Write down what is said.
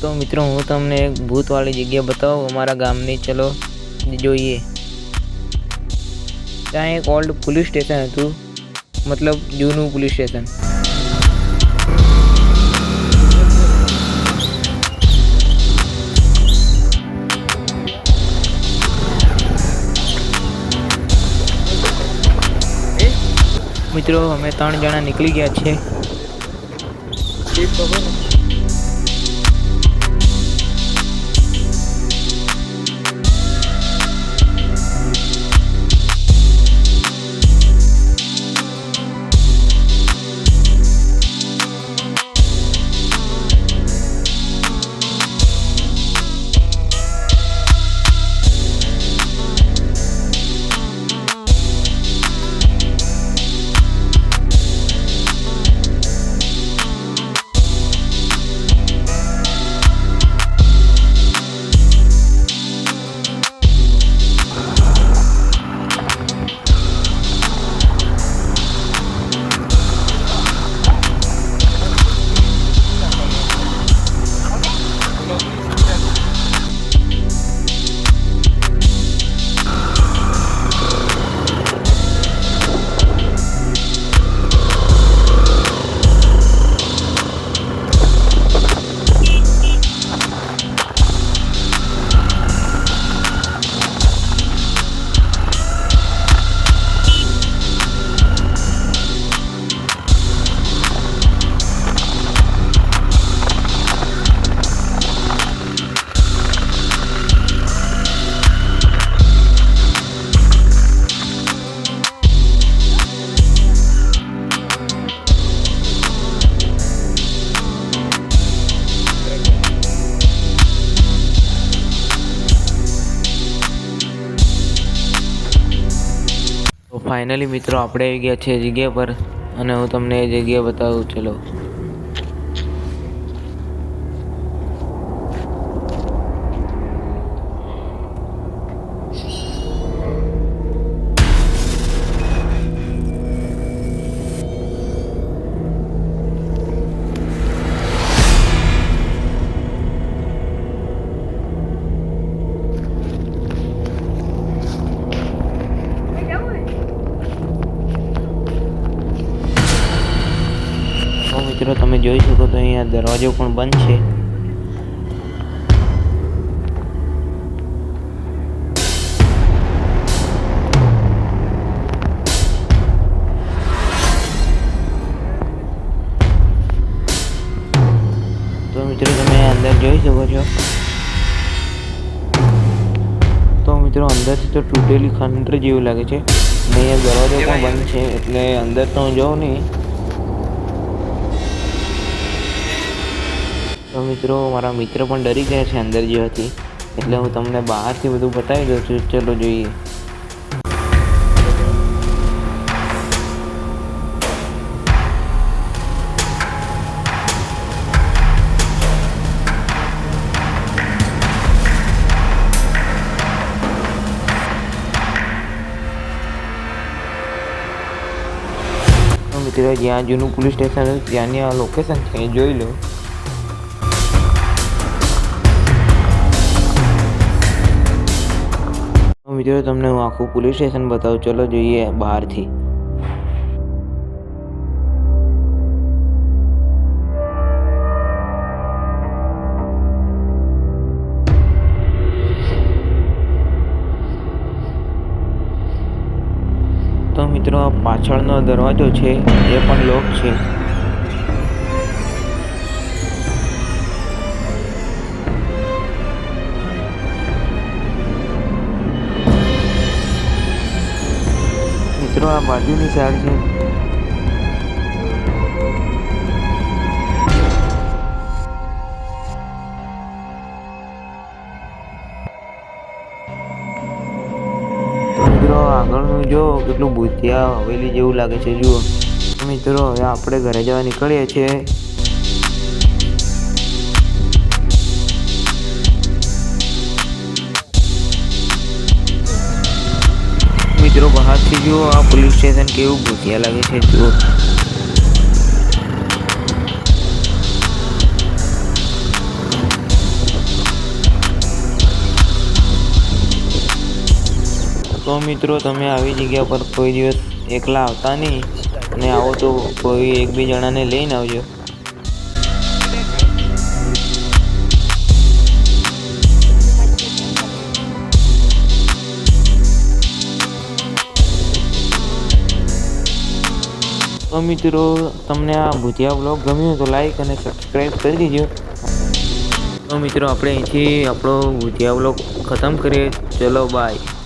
તો મિત્રો હું તમને એક ભૂતવાળી જગ્યા બતાવું અમારા ગામની. ચલો જોઈએ. ત્યાં એક ઓલ્ડ પોલીસ સ્ટેશન હતું, મતલબ જૂનું પોલીસ સ્ટેશન. મિત્રો અમે 3 જણા નીકળી ગયા છે. ફાઇનલી મિત્રો આપણે આવી ગયા છે જગ્યા પર, અને હું તમને એ જગ્યા બતાવું. ચલો મિત્રો તમે જોઈ શકો તો અહીંયા દરવાજો પણ બંધ છે. તો મિત્રો તમે અંદર જોઈ શકો છો. તો મિત્રો અંદરથી તો તૂટેલી ખંડર જેવું લાગે છે, અને અહીંયા દરવાજો પણ બંધ છે, એટલે અંદર તો હું જાઉં નહીં. તો મિત્રો મારા મિત્ર પણ ડરી ગયા છે અંદર જવાથી, એટલે હું તમને બહારથી બધું બતાવી દઉં છું. ચલો જોઈએ. તો મિત્રો જ્યાં જૂનું પોલીસ સ્ટેશન હતું ત્યાંની આ લોકેશન છે, જોઈ લો. મિત્રો તમને હું આખું પોલીસ સ્ટેશન બતાવું. ચલો જોઈએ બહારથી. તો મિત્રો આ પાછળનો દરવાજો છે એ પણ લોક છે. મિત્રો આ બાજુની સાઈડ છે. તો મિત્રો આગળનું જો કેટલું ભૂતિયા હવેલી જેવું લાગે છે. જુઓ મિત્રો હવે આપણે ઘરે જવા નીકળીએ છીએ. મિત્રો બહારથી જુઓ આ પોલીસ સ્ટેશન કેવું ભૂતિયા લાગે છે. જુઓ તો મિત્રો તમે આવી જગ્યા પર કોઈ દિવસ એકલા આવતા નહીં, અને આવો તો કોઈ એક બે જણાને લઈને આવજો. તો મિત્રો તમને આ ભૂતિયા બ્લોગ ગમ્યો તો લાઈક અને સબસ્ક્રાઈબ કરી દેજો. તો મિત્રો આપણે અહીંથી આપણો ભૂતિયા બ્લોગ ખતમ કરીએ. ચલો બાય.